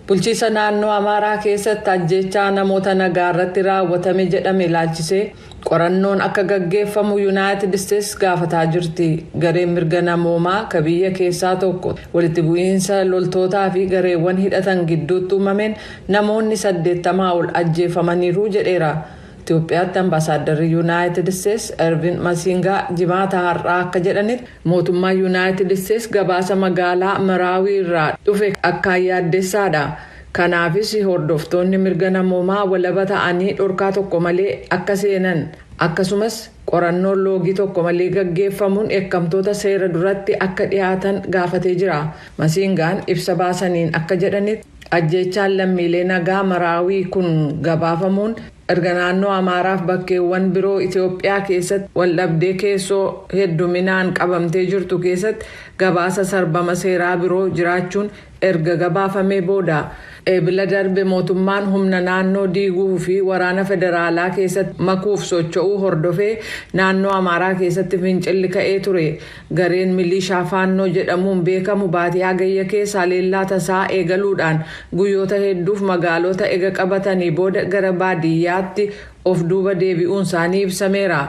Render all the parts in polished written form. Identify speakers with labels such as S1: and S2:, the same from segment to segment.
S1: Bulchiisa naannoo Amaaraa keessatti ajjeechaa namoota nagaa irratti raawwatame jedhame ilaalchisee qorannoon akka gaggeeffamu Yuunaayitid Isteets gaafataa jirti. Gareen mirga namoomaa ka biyya keessaa tokko walitti bu'iinsa loltootaa fi gareewwan hidhatan gidduutti uumameen namoonni 80 ol ajjeefamaniiru jedheera. Itoophiyaatti ambaasaaddarri Yuunaayitid Isteets Ervin Masingaa jimaata har'aa akka jedhanitti mootummaa Yuunaayitid Isteets gabaasa magaalaa Maraawii irraa dhufe akka yaaddessaadha. Kanaafis hordoftoonni mirga namoomaa walaba ta'anii dhorkaa tokko malee akka seenan akkasumas qorannoon loogii tokko malee gaggeeffamuun yakkamtoota seera duratti akka dhiyaatan gaafatee jira. Masingaan ibsa baasaniin akka jedhanitti ajjeechaan lammiilee nagaa Maraawii kun gabaafamuun erga naannoo Amaaraaf bakkeewwan biroo Itoophiyaa keessatti waldhabdee keessoo hedduminaan qabamtee jirtu keessatti gabaasa sarbama seeraa biroo jiraachuun erga gabaafamee booda. Eebila darbe mootummaan humna naannoo diiguu fi waraana federaalaa keessatti makuuf socho'uu hordofee naannoo Amaaraa keessatti fincilli ka'ee ture. Gareen milishaa faannoo jedhamuun beekamu baatii hagayya keessa haleellaa tasaa eegaluudhaan guyyoota hedduuf magaalota ega qabatanii booda gara baadiyyaatti of duuba deebi'uun isaanii ibsameera.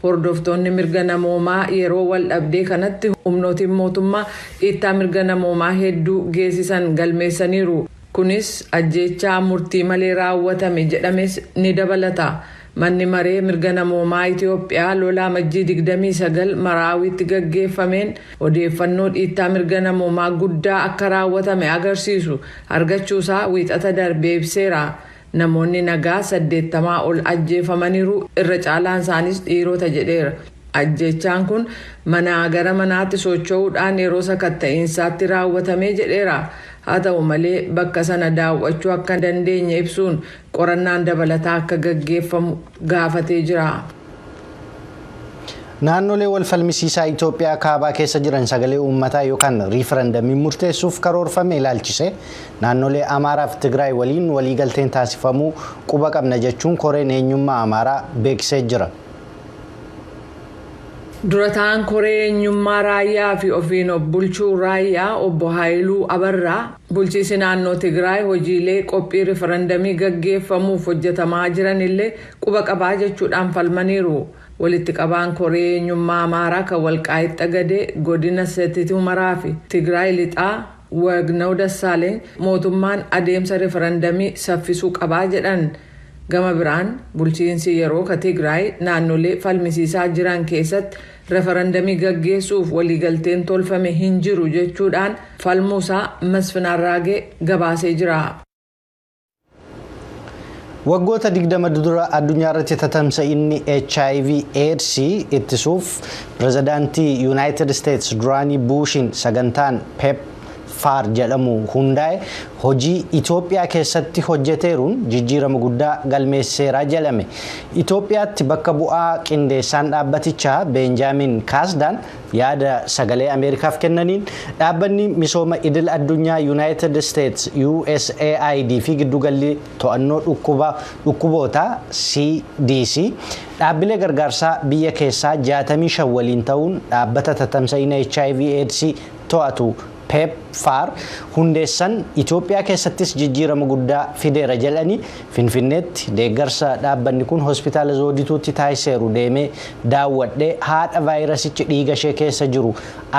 S1: Hordoftoonni mirga namoomaa yeroo waldhabdee kanatti humnootiin mootummaa dhiittaa mirga namoomaa hedduu geessisan galmeessaniiru. Kunis ajjeechaa murtii malee raawwatame jedhames ni dabalata. Manni maree mirga namoomaa Itoophiyaa lolaa Amajjii 29 Maraawiitti gaggeeffameen odeeffannoo dhiittaa mirga namoomaa guddaa akka raawwatame agarsiisu argachuusaa wiixata darbee ibseera. Namoonni nagaa 80 ol ajjeefamaniiru, irra caalaan isaanis dhiirota jedheera. Ajjeechaan kun manaa gara manaatti socho'uudhaan yeroo sakatta'iinsaatti raawwatamee jedheera. Haa ta'u malee bakka sana daawwachuu akka dandeenye ibsuun qorannaan dabalataa akka gaggeeffamu gaafatee jira.
S2: Naannolee wal falmisiisaa Itoophiyaa kaabaa keessa jiran sagalee uummataa yookaan riifarandamii murteessuuf karoorfame ilaalchise naannolee Amaaraa fi Tigraay waliin waliigalteen taasifamuu quba qabna jechuun koreen eenyummaa Amaaraa beeksisee jira.
S1: Durataan koree eenyummaa raayyaa fi ofiin of bulchuu raayyaa obbo Haayiluu Abarraa bulchiinsi naannoo Tigraay hojiilee qophii riifarandamii gaggeeffamuuf hojjetamaa jiran illee quba qabaa jechuudhaan falmaniiru. Walitti qabaan koree eenyummaa Amaaraa kan Walqaayitti Xagadee godina Seetit Humaraa fi Tigraay lixaa Wagnaw Dassaaleen mootummaan adeemsa riifarandamii saffisuu qabaa jedhan. Gama biraan bulchiinsi yeroo ka Tigraay naannolee falmisiisaa jiran keessatti riifarandamii gaggeessuuf waliigalteen tolfame hin jiru jechuudhaan falmuusaa Masfin Arraagee gabaasee jira.
S2: Waggoota 20 dura addunyaa irratti tatamsa'inni HIV/AIDS ittisuuf pirezidaantii Yuunaayitid Isteets duraanii Buushiin sagantaan PEPFAR jedhamu hundaa'e hojii Itoophiyaa keessatti hojjeteeruun jijjiirama guddaa galmeesseera jedhame. Itoophiyaatti bakka bu'aa qindeessaan dhaabbatichaa Beenjaamin Kaasdaan yaada sagalee Ameerikaaf kennaniin dhaabbanni misooma idil addunyaa Yuunaayitid Isteets USAID fi giddugalli to'annoo dhukkuboota CDC dhaabbilee gargaarsaa biyya keessaa 65 waliin ta'uun dhaabbata tatamsa'ina HIV/AIDS to'atu PEPFAR hundeessan Itoophiyaa keessattis jijjiirama guddaa fideera jedhanii Finfinneetti deeggarsa dhaabbanni kun hospitaala Zoodituutti taasiseeru deemee daawwadhee haadha vaayirasichi dhiiga ishee keessa jiru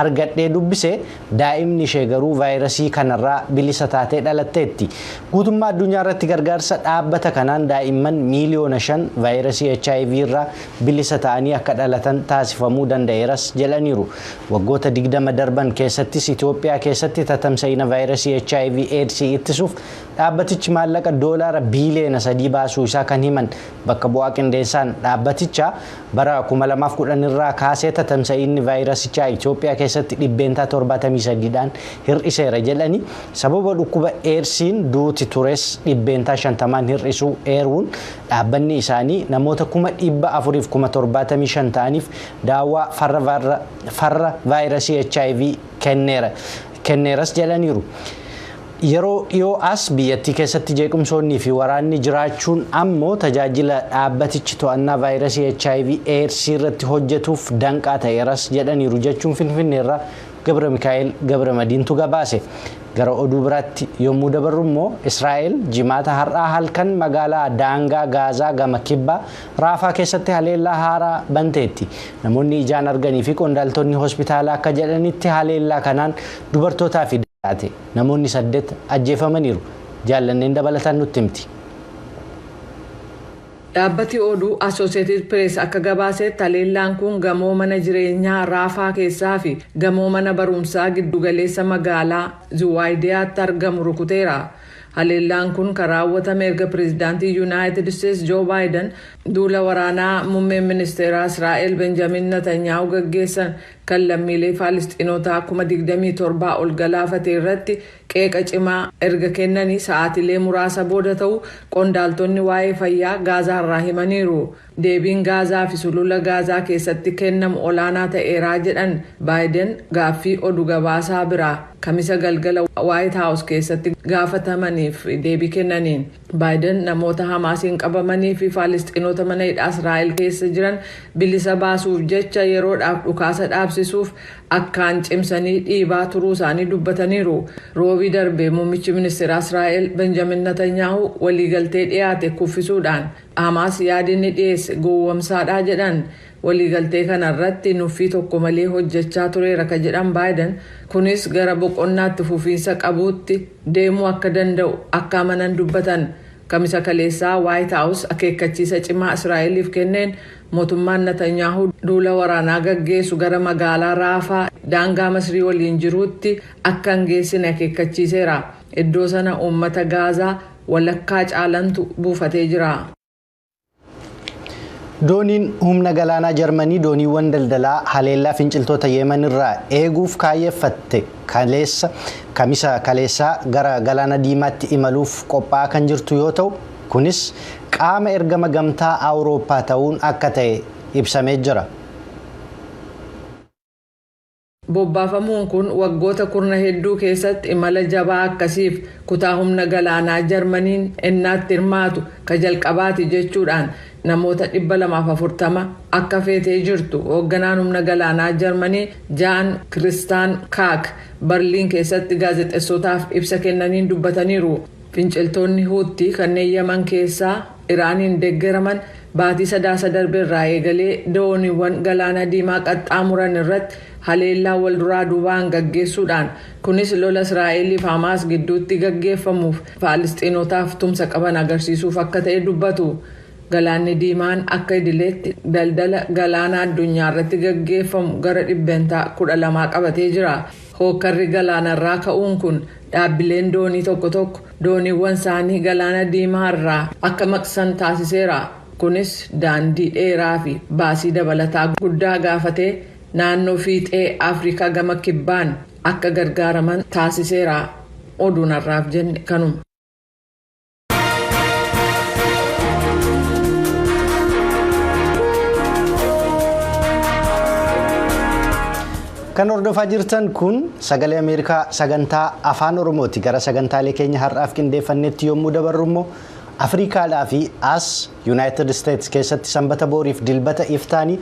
S2: argadhee dubbisee daa'imni ishee garuu vaayirasii kanarraa bilisa taatee dhalatteetti. Guutummaa addunyaa irratti gargaarsa dhaabbata kanaan daa'imman miiliyoona 5 vaayirasii HIV irraa bilisa ta'anii akka dhalatan taasifamuu danda'eeras jedhaniiru. Waggoota 20 darban keessattis Itoophiyaa keessatti tatamsa'ina vaayirasii HIV/AIDS ittisuuf dhaabbatichi maallaqa doolaara biiliyoona 3 baasuu isaa kan himan bakka bu'aa qindeessaan dhaabbatichaa bara 2010 irraa kaasee tatamsa'inni vaayirasichaa Itoophiyaa keessatti 73dhaan hir'iseera jedhanii sababa dhukkuba AIDSiin duuti tures 50% hir'isuu eeruun dhaabbanni isaanii namoota 475 ta'aniif daawaa farra vaayirasii HIV kenneeras jedhaniiru. Yeroo dhiyoo as biyyattii keessatti jeequmsoonnii fi waraanni jiraachuun ammoo tajaajila dhaabbatichi to'annaa vaayirasii HIV/AIDS irratti hojjetuuf danqaa ta'eeras jedhaniiru jechuun Finfinneerraa Gabra Mikaa'el Gabra Madiintu gabaase. Gara oduu biraatti yommuu dabarru immoo Israa'el jimaata har'aa halkan magaalaa daangaa Gaazaa gama kibbaa Raafaa keessatti haleellaa haaraa banteetti. Namoonni ijaan arganii fi qondaaltonni hospitaalaa akka jedhanitti haleellaa kanaan dubartootaa fi daa'imman namoonni 8 ajjeefamaniiru. Jaallanneen dabalataan nutti himti.
S1: Dhaabbati oduu Associated Press akka gabaasetti haleellaan kun gamoo mana jireenyaa Raafaa keessaa fi gamoo mana barumsaa giddugaleessa magaalaa Zuwaydiyaatti argamu rukuteera. Haleellaan kun kan raawwatame erga pireezidaantii Yuunaayitid Steets Joo Baayiden duula waraanaa muummeen ministeeraa Israa'el Benjamin Netanyaa'u gaggeessan kan lammiilee Faalisxiinotaa 27,000 ol galaafate irratti qeeqa cimaa erga kennanii sa'aatilee muraasa booda ta'u qondaaltonni waa'ee fayyaa Gaazaa irraa himaniiru. Deebiin Gaazaa fi sulula Gaazaa keessatti kennamu olaanaa ta'eeraa jedhan Baayiden gaaffii oduu gabaasaa biraa kamisa galgala White House keessatti gaafatamaniif deebii kennaniin. Baayiden namoota Hamaasiin qabamanii fi Faalisxiinota mana hidhaa Israa'el keessa jiran bilisa baasuuf jecha yeroodhaaf dhukaasa dhaabsisuuf akkaan cimsanii dhiibaa turuu isaanii dubbataniiru. Roobii darbee muummichi ministeeraa Israa'el Benjamin Netanyaa'u waliigaltee dhiyaate kuffisuudhaan Hamaas yaadni dhiyeesse gowwomsaadha jedhan. Waliigaltee kanarratti nuffii tokko malee hojjechaa tureera ka jedhan Baayiden kunis gara boqonnaatti fufiinsa qabuutti deemuu akka danda'u akka amanan dubbatan. Kamisa kaleessaa White House akeekkachiisa cimaa Israa'eliif kenneen mootummaan Netanyaa'u duula waraanaa gaggeessu gara magaalaa Raafaa daangaa Masrii waliin jiruutti akka hin geessine akeekkachiiseera. Iddoo sana uummata Gaazaa walakkaa caalantu buufatee jira.
S2: Dooniin humna galaanaa Jarmanii dooniiwwan daldalaa haleellaa finciltoota Yemen irraa eeguuf kaayeffatte kamisa kaleessaa gara galaana diimaatti imaluuf qophaa'aa kan jirtu yoo ta'u kunis qaama ergama gamtaa Awurooppaa ta'uun akka ta'e ibsamee jira.
S1: Bobbaafamuun kun waggoota kurna hedduu keessatti imala jabaa akkasiif kutaa humna galaanaa Jarmaniin ennaatti hirmaatu ka jalqabaati jechuudhaan namoota 240 akka feetee jirtu hoogganaan humna galaanaa Jarmanii Jaan Kiristaan Kaak Berliin keessatti gaazexeessotaaf ibsa kennaniin dubbataniiru. Finciltoonni Huutii kanneen Yemen keessaa Iraaniin deeggaraman baatii sadaasa darbeerraa eegalee dooniiwwan galaana diimaa qaxxaamuran irratti haleellaa wal duraa duubaan gaggeessuudhaan kunis lola Israa'eliif Hamaas gidduutti gaggeeffamuuf Faalisxiinotaaf tumsa qaban agarsiisuuf akka ta'e dubbatu. Galaanni diimaan akka idileetti daldala galaana addunyaa irratti gaggeeffamu gara 12 qabatee jira. Hookkarri galaanarraa ka'uun kun dhaabbileen doonii tokko tokko dooniiwwan isaanii galaana diimaa irraa akka maqsan taasiseera. Kunis daandii dheeraa fi baasii dabalataa guddaa gaafatee naannoo fiixee Afrikaa gama kibbaan akka gargaaraman taasiseera. Oduun har'aaf jenne kanuma.
S2: Kan hordofaa jirtan kun sagalee Ameerikaa sagantaa afaan Oromooti. Gara sagantaalee keenya har'aaf qindeeffannetti yommuu dabarru immoo Afrikaadhaa fi as United States keessatti sanbata booriif dilbata iftaanii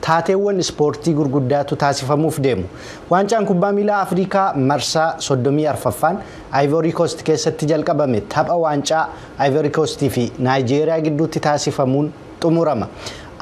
S2: taateewwan ispoortii gurguddaatu taasifamuuf deemu. Waancaan kubbaa miilaa Afrikaa marsaa 34ffaan Ivory Coast keessatti jalqabame tapha waancaa Ivory Coast fi Nigeria gidduutti taasifamuun xumurama.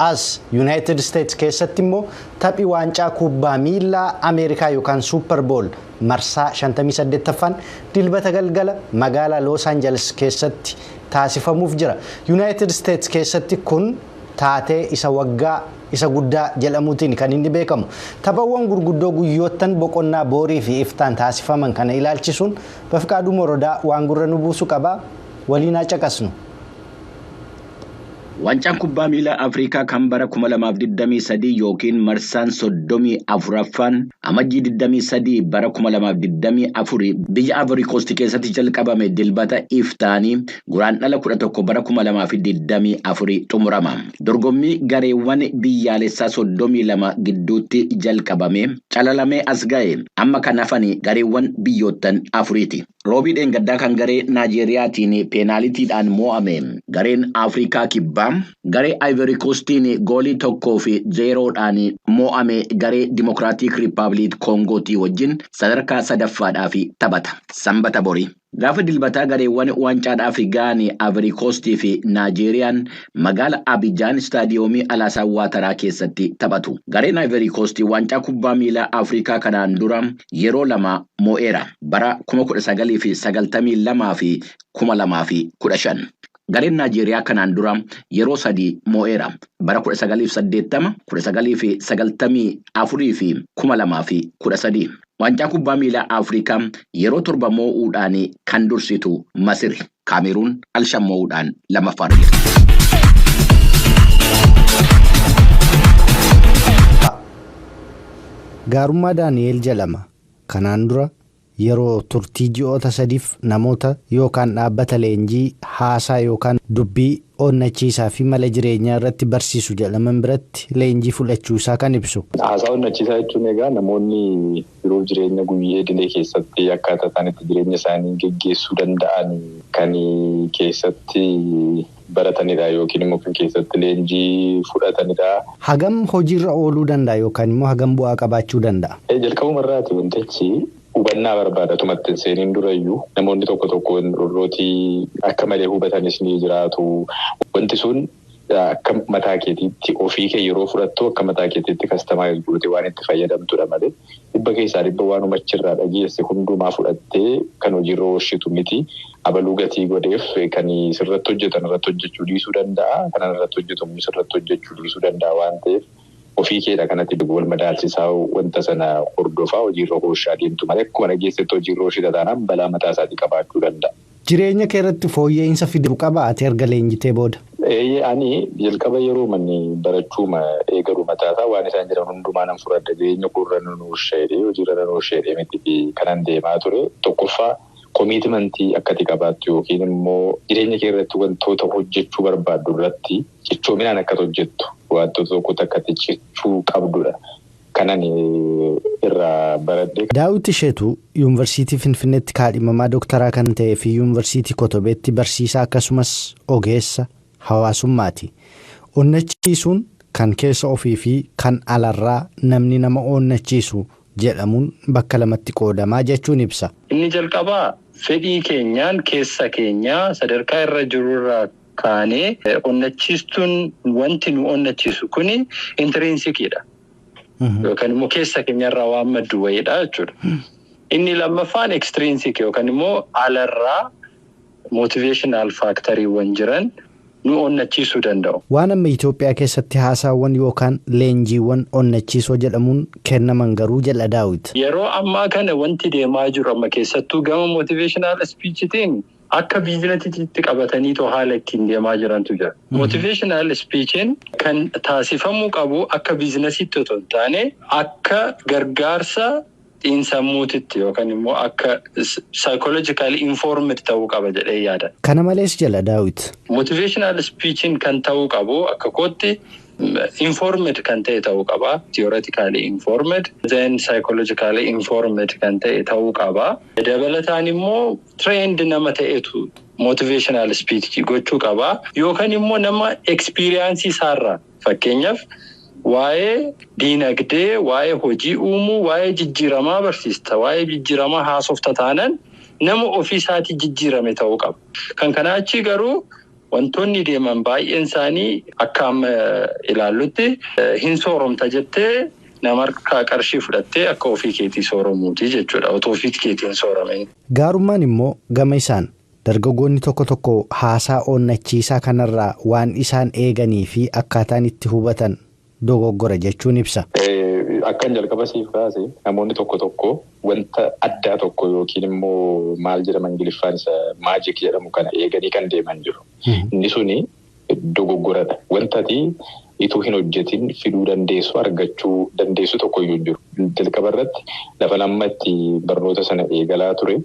S2: As United States keessatti immoo taphi waancaa kubbaa miilaa Ameerikaa yookaan Super Bowl marsaa 58ffaan dilbata galgala magaalaa Los Angeles keessatti taasifamuuf jira. United States keessatti kun taatee isa waggaa isa guddaa jedhamuutiin kan inni beekamu. Taphawwan gurguddoo guyyoottan boqonnaa boorii fi iftaan taasifaman kana ilaalchisuun Bafqaaduu Morodaa waan gurra nu buusu qaba. Waliin haa caqasnu.
S3: Waancaan kubbaa miilaa Afrikaa kan bara 2023 yookiin marsaan 34ffaan amajjii 23 bara 2024 biyya Ivory Coast keessatti jalqabame dilbata iftaanii guraandhala 11 bara 2024 xumurama. Dorgommii gareewwan biyyaalessaa 32 gidduutti jalqabame calalamee as ga'e amma kan hafan gareewwan biyyoottan afuriiti. Roobii dheengaddaa kan garee Naajeeriyaatiin peenaalitiidhaan mo'ame gareen Afrikaa kibbaa Afrikaa garee Ivory Coastiin goolii 1-0 mo'ame garee Dimokiraatik Riippaabilik Koongootii wajjin sadarkaa sadaffaadhaaf taphata. Sanbata borii. Gaafa dilbataa gareewwan waancaadhaaf ga'an Ivory Coastii fi Naajeeriyaan magaala Abidjaan istaadiyoomii Alaasan Waataraa keessatti taphatu. Gareen Ivory Coastii waancaa kubbaa miilaa Afrikaa kanaan dura yeroo 2 mo'eera. Bara 1992 fi 2015. Gareen Naajeeriyaa kanaan dura yeroo 3 mo'eera. Bara 1980, 1994 fi 2013. Waancaa kubbaa miilaa Afrikaa yeroo 7 mo'uudhaan kan dursitu Masiri. Kaameruun al-5 mo'uudhaan lammaffaa jirti.
S2: Gaarummaa Daani'eel Jalama kanaan dura yeroo turtii ji'oota 3f namoota yookaan dhaabbata leenjii haasaa yookaan dubbii onnachiisaa fi mala jireenyaa irratti barsiisu jedhaman biratti leenjii fudhachuu isaa kan ibsu.
S4: Haasaa onnachiisaa jechuun egaa namoonni yeroo jireenya guyyee idilee keessatti akkaataa isaan itti jireenya isaanii geggeessuu danda'an kan keessatti baratanidha yookiin immoo kan keessatti leenjii fudhatanidha.
S2: Hagam hojiirra ooluu danda'a yookaan immoo hagam bu'aa qabaachuu danda'a?
S4: Jalqabuma irraati wantichi hubannaa barbaadatumatti seeniin durayyuu namoonni tokko warrootii akka malee hubatanis ni jiraatu. Wanti sun akka mataa keetiitti ofii kee yeroo fudhattu akka mataa keetiitti kastamaayiz gootee waan itti fayyadamtudha malee dhibba keessaa dhibba waan humachirraa dhageesse hundumaa fudhattee kan hojiirra oolchitu miti. Abaluu gatii godheef kan sirratti hojjetan irratti hojjechuu dhiisuu danda'a. Kanan irratti hojjetamu sirratti hojjechuu dhiisuu danda'a waan ta'eef ofii keedha kanatti wal madaalchisaa wanta sana hordofaa hojiirra oolchaa deemtu malee akkuma dhageessetti hojiirra oolchita taanaan balaa mataa isaatii qabaachuu danda'a.
S2: Jireenya kee irratti fooyya'insa fiduu qaba ati erga leenjitee booda?
S4: Ani jalqaba yeroo manni barachuuma eegalu mataasaa waan isaan jiran hundumaa nan fudhadha. Jireenya koorra nan oolchee hojiirra nan oolchee miti kanan deemaa ture. Tokkoffaa komiitimantii akkati qabaattu yookiin immoo jireenya kee irratti wantoota hojjechuu barbaaddu irratti cichoominaan akkati hojjettu wantoota tokkotti akkati cichuu qabdudha. Kanan irraa baradhe.
S2: Daawit Isheetuu Yuunivarsiitii Finfinneetti kaadhimamaa dooktaraa kan ta'ee fi Yuunivarsiitii Kotobeetti barsiisaa akkasumas ogeessa hawaasummaati. Onnachiisuun kan keessa ofii fi kan alarraa namni nama onnachiisu jedhamuun bakka lamatti qoodamaa jechuun ibsa.
S5: Inni jalqabaa fedhii keenyaan keessa keenyaa sadarkaa irra jirurraa kaanee onnachiistuun wanti nu onnachiisu kuni intrinsikiidha. Yookaan immoo keessa keenyarraa waan maddu wayiidha jechuudha. Inni lammaffaan extrinsik yookaan immoo alarraa motivational factoriiwwan jiran nu onnachiisuu danda'u.
S2: Waan amma Itoophiyaa keessatti haasaawwan yookaan leenjiiwwan onnachiisoo jedhamuun kennaman garuu jedha Daawit.
S5: Yeroo ammaa kana wanti deemaa jiru amma keessattuu gama motivational speechitiin akka biizinasiitti qabatanii haala ittiin deemaa jirantu jira. Motivational speechiin kan taasifamuu qabu akka biizinasiitti otoo hin taane akka gargaarsa xiinsammuutitti yookaan immoo akka psychologically informed ta'uu qaba jedhee yaada.
S2: Kana malees jala Daawit.
S5: Motivational speechiin kan ta'uu qabu akka kootti informed kan ta'e ta'uu qaba. Theoretically informed, then psychologically informed kan ta'e ta'uu qaba. Dabalataan immoo trained nama ta'etu motivational speech gochuu qaba. Yookaan immoo nama experience isaarraa fakkeenyaaf waa'ee diinagdee, waa'ee hojii uumuu, waa'ee jijjiiramaa barsiista, waa'ee jijjiiramaa haasofta taanan nama ofiisaatii jijjiirame ta'uu qaba. Kan kanaa achi garuu wantoonni deeman baay'een isaanii akka amma ilaallutti hin sooromta jettee nama harkaa qarshii fudhattee akka ofii keetii sooromuuti jechuudha. Otoo ofii keetiin soorame.
S2: Gaarummaan immoo gama isaan dargaggoonni tokko haasaa onnachiisaa kanarraa waan isaan eeganii fi akkaataan itti hubatan dogoggora jechuun ibsa.
S4: Akkan jalqaba siif kaase namoonni tokko wanta addaa tokko yookiin immoo maal jedhama Ingiliffaan isa maajik jedhamu kana eeganii kan deeman jiru. Inni suni dogoggoradha. Wantati ituu hin hojjetin fiduu dandeessu argachuu dandeessu tokkoyyuu jiru. Jalqaba irratti lafa lammatti barnoota sana eegalaa ture.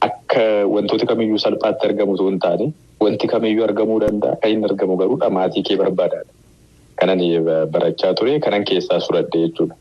S4: Akka wantooti kamiyyuu salphaatti argamu osoo hin taane wanti kamiyyuu argamuu danda'a. Kan hin argamu garuu dhamaatii kee barbaadaadha. Kanan barachaa ture kanan keessaa fudhadhe jechuudha.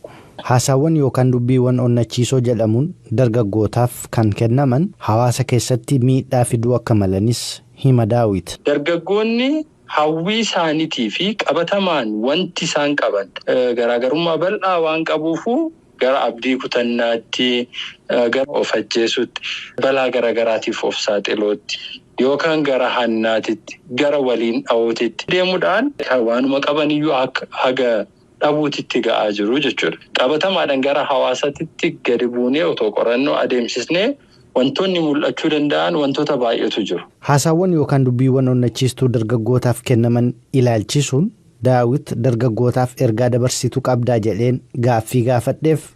S2: Haasaawwan yookaan dubbiiwwan onnachiisoo jedhamuun dargaggootaaf kan kennaman hawaasa keessatti miidhaa fiduu akka malanis hima Daawit.
S5: Dargaggoonni hawwii isaaniitii fi qabatamaan wanti isaan qaban garaagarummaa bal'aa waan qabuufu gara abdii kutannaatti gara of ajjeesutti balaa garaagaraatiif of saaxilootti yookaan gara hannaatitti gara waliin dhawootitti deemuudhaan waanuma qabaniyyuu haga dhabuutitti ga'aa jiru jechuudha. Qabatamaadhaan gara hawaasaatti gadi buunee otoo qorannoo adeemsisnee wantoonni mul'achuu danda'an wantoota baay'eetu jiru.
S2: Haasaawwan yookaan dubbiiwwan onnachiistuu dargaggootaaf kennaman ilaalchisuun Daawit dargaggootaaf ergaa dabarsituu qabdaa jedheen gaaffii gaafadheef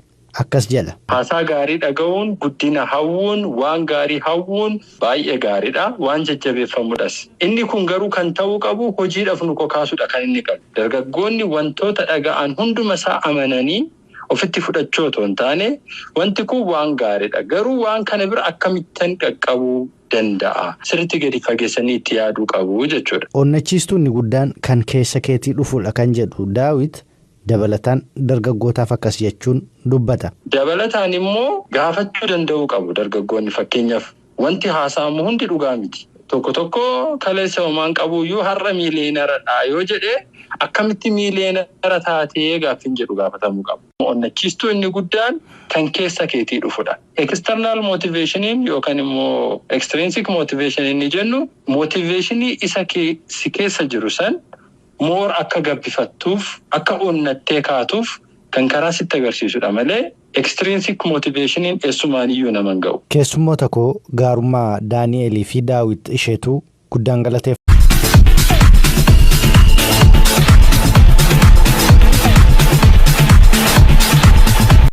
S2: akkas jedha.
S5: Haasaa gaarii dhaga'uun guddina hawwuun waan gaarii hawwuun baay'ee gaariidha waan jajjabeeffamudhas. Inni kun garuu kan ta'uu qabu hojiidhaaf nu kakaasuudha kan inni qabu. Dargaggoonni wantoota dhaga'an hunduma isaa amananii ofitti fudhachuu otoo hin taane wanti kun waan gaariidha garuu waan kana bira akkamittan qaqqabuu danda'a. Sirriitti gadi fageessanii itti yaaduu qabu jechuudha.
S2: Onnachiistuun guddaan kan keessa keetii dhufuudha kan jedhu Daawit dabalataan dargaggootaaf akkas jechuun dubbata.
S5: Dabalataan immoo gaafachuu danda'uu qabu dargaggoonni fakkeenyaaf wanti haasa'amu hundi dhugaa miti. Tokko tokko kaleessa homaan qabuyyuu har'a miiliyeenaradha yoo jedhee akkamitti miiliyeenara taatee gaaffiin jedhu gaafatamuu qabu. Onnachiistuu inni guddaan kan keessa keetii dhufudha. External motivationiin yookaan immoo extrinsic motivation inni jennu motivationii isa si keessa jiru san moor akka gabbifattuuf akka onnattee kaatuuf kan karaa sitti agarsiisudha malee extrinsic motivationiin eessumaaniyyuu nama hin ga'u.
S2: Keessummoota koo gaarummaa Daani'elii fi Daawit isheetu guddaan galateef.